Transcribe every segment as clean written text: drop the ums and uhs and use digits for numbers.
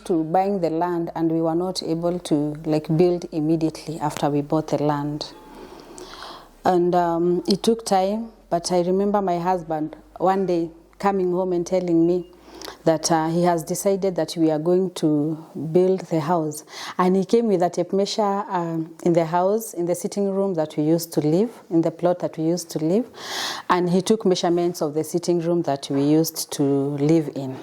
to buying the land, and we were not able to like build immediately after we bought the land. And it took time, but I remember my husband one day coming home and telling me that he has decided that we are going to build the house. And he came with a tape measure in the house, in the sitting room that we used to live, in the plot that we used to live. And he took measurements of the sitting room that we used to live in.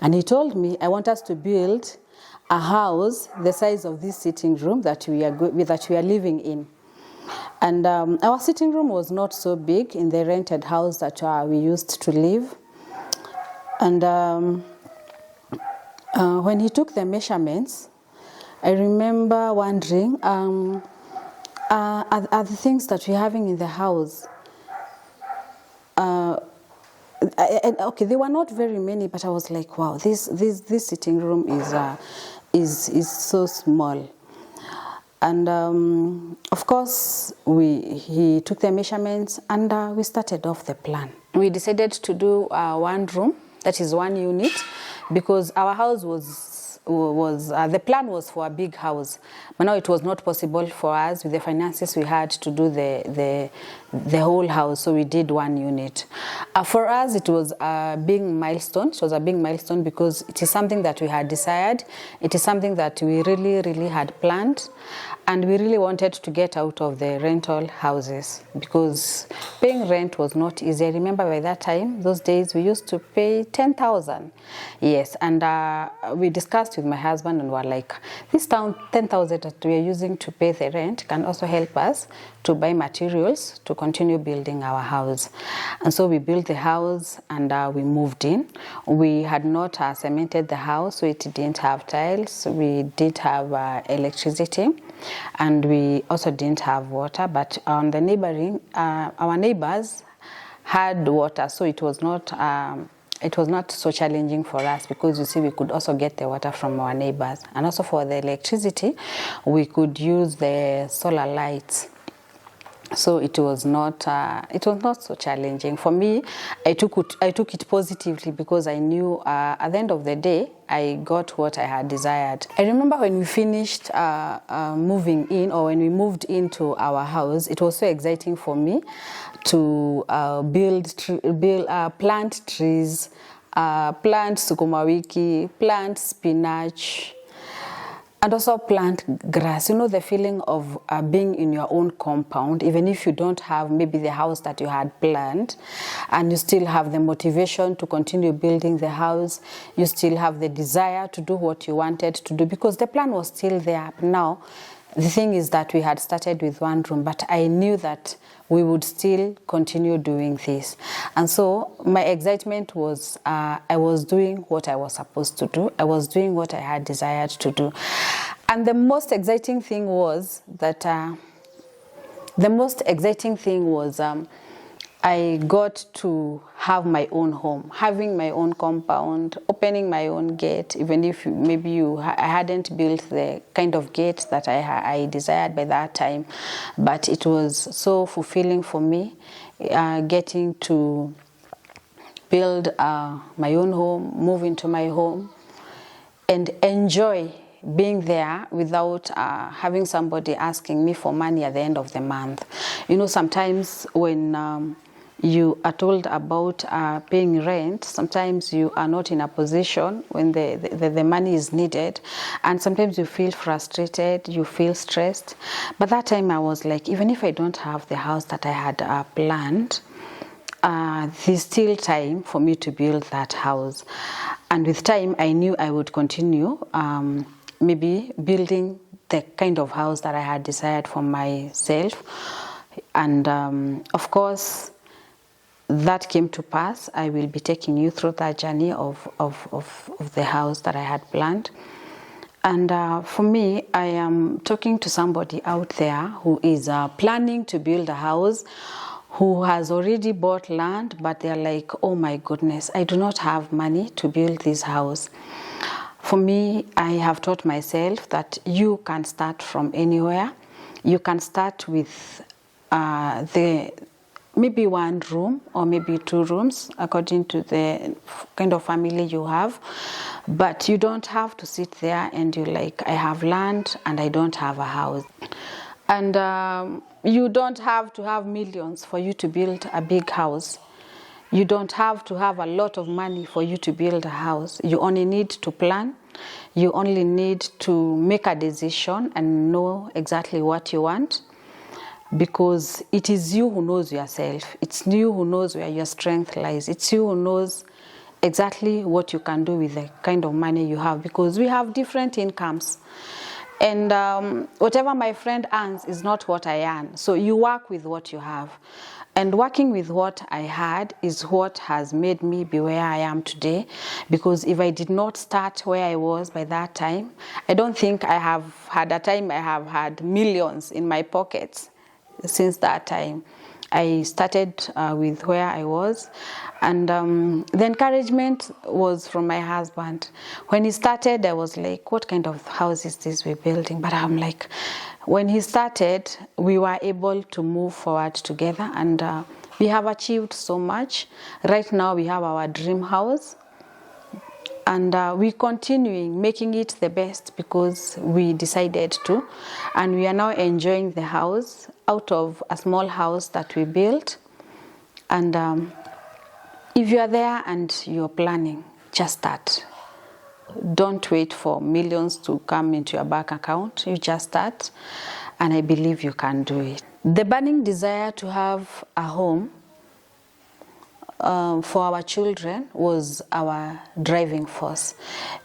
And he told me, I want us to build a house the size of this sitting room that we are living in. And our sitting room was not so big in the rented house that we used to live. And when he took the measurements, I remember wondering, are the things that we're having in the house, okay, they were not very many, but I was like, wow, this sitting room is so small. And of course, he took the measurements, and we started off the plan. We decided to do one room, that is one unit, because our house was the plan was for a big house, but now it was not possible for us with the finances we had to do the whole house, so we did one unit. For us, it was a big milestone. It was a big milestone because it is something that we had desired. It is something that we really had planned, and we really wanted to get out of the rental houses because paying rent was not easy. I remember by that time, those days, we used to pay 10,000. Yes, and we discussed with my husband and were like, this 10,000 that we are using to pay the rent can also help us to buy materials to continue building our house. And so we built the house, and we moved in. We had not cemented the house, so it didn't have tiles. We did have electricity, and we also didn't have water, but on the neighboring, our neighbors had water, so it was not so challenging for us because, you see, we could also get the water from our neighbors. And also for the electricity, we could use the solar lights. So it was not so challenging for me. I took it positively because I knew at the end of the day I got what I had desired. I remember when we finished moving in, or when we moved into our house, it was so exciting for me to plant trees, plant sukuma wiki, plant spinach, and also plant grass. You know, the feeling of being in your own compound, even if you don't have maybe the house that you had planned, and you still have the motivation to continue building the house. You still have the desire to do what you wanted to do because the plan was still there. Now, the thing is that we had started with one room, but I knew that we would still continue doing this. And so my excitement was I was doing what I was supposed to do. I was doing what I had desired to do. And the most exciting thing was that I got to have my own home, having my own compound, opening my own gate, even if maybe I hadn't built the kind of gate that I desired by that time. But it was so fulfilling for me, getting to build my own home, move into my home, and enjoy being there without having somebody asking me for money at the end of the month. You know, sometimes when you are told about paying rent, sometimes you are not in a position when the money is needed, and sometimes you feel frustrated, you feel stressed. But that time I was like, even if I don't have the house that I had planned, there's still time for me to build that house. And with time, I knew I would continue maybe building the kind of house that I had desired for myself. And of course, that came to pass. I will be taking you through that journey of the house that I had planned. And for me, I am talking to somebody out there who is planning to build a house, who has already bought land, but they're like, oh my goodness, I do not have money to build this house. For me, I have taught myself that you can start from anywhere. You can start with maybe 1 room or maybe 2 rooms according to the kind of family you have. But you don't have to sit there and you like, I have land and I don't have a house. And you don't have to have millions for you to build a big house. You don't have to have a lot of money for you to build a house. You only need to plan. You only need to make a decision and know exactly what you want, because it is you who knows yourself. It's you who knows where your strength lies. It's you who knows exactly what you can do with the kind of money you have, because we have different incomes. And whatever my friend earns is not what I earn. So you work with what you have. And working with what I had is what has made me be where I am today. Because if I did not start where I was by that time, I don't think I have had a time I have had millions in my pockets since that time. I started with where I was, and the encouragement was from my husband. When he started, I was like, what kind of house is this we're building? But I'm like, when he started, we were able to move forward together, and we have achieved so much. Right now, we have our dream house, and we're continuing making it the best because we decided to, and we are now enjoying the house out of a small house that we built. And if you are there and you're planning, just start. Don't wait for millions to come into your bank account. You just start, and I believe you can do it. The burning desire to have a home for our children was our driving force,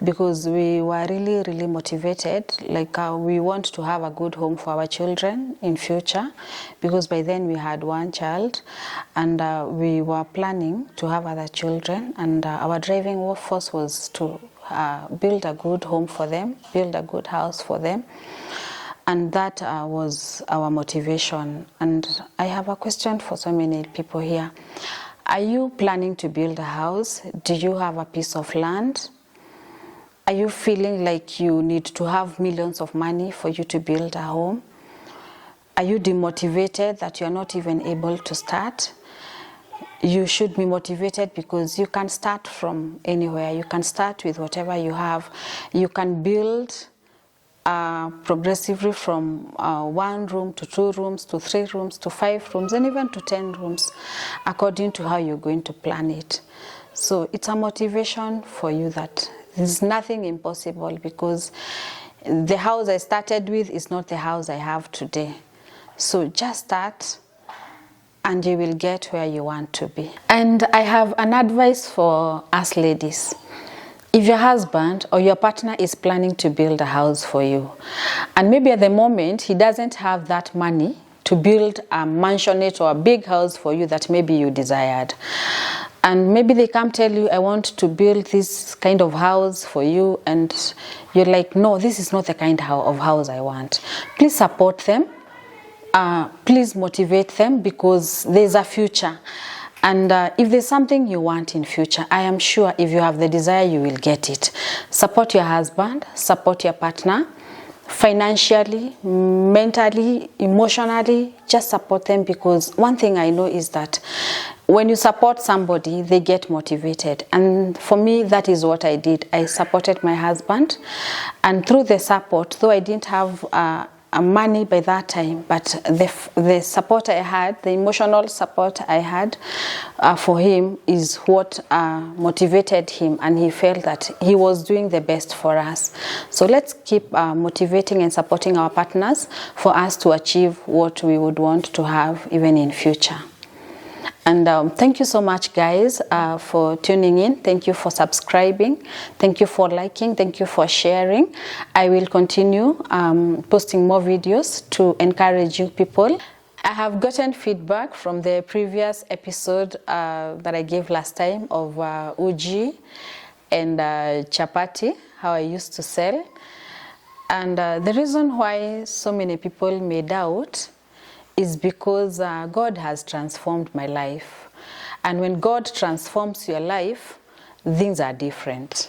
because we were really motivated. Like we want to have a good home for our children in future, because by then we had 1 child, and we were planning to have other children, and our driving force was to build a good home for them, build a good house for them. And that was our motivation. And I have a question for so many people here. Are you planning to build a house? Do you have a piece of land? Are you feeling like you need to have millions of money for you to build a home? Are you demotivated that you're not even able to start? You should be motivated, because you can start from anywhere. You can start with whatever you have. You can build progressively from 1 room to 2 rooms to 3 rooms to 5 rooms and even to 10 rooms, according to how you're going to plan it. So it's a motivation for you that there's nothing impossible, because the house I started with is not the house I have today. So just start, and you will get where you want to be. And I have an advice for us ladies. If your husband or your partner is planning to build a house for you, and maybe at the moment he doesn't have that money to build a mansionette or a big house for you that maybe you desired, and maybe they come tell you, I want to build this kind of house for you, and you're like, no, this is not the kind of house I want. Please support them. Please motivate them, because there's a future. And if there's something you want in future, I am sure if you have the desire, you will get it. Support your husband, support your partner, financially, mentally, emotionally, just support them, because one thing I know is that when you support somebody, they get motivated. And for me, that is what I did. I supported my husband, and through the support, though I didn't have money by that time, but the support I had, the emotional support I had for him is what motivated him, and he felt that he was doing the best for us. So let's keep motivating and supporting our partners for us to achieve what we would want to have even in future. And thank you so much, guys, for tuning in. Thank you for subscribing. Thank you for liking. Thank you for sharing. I will continue posting more videos to encourage you people. I have gotten feedback from the previous episode that I gave last time of uji and chapati, how I used to sell. And the reason why so many people may doubt is because God has transformed my life. And when God transforms your life, things are different.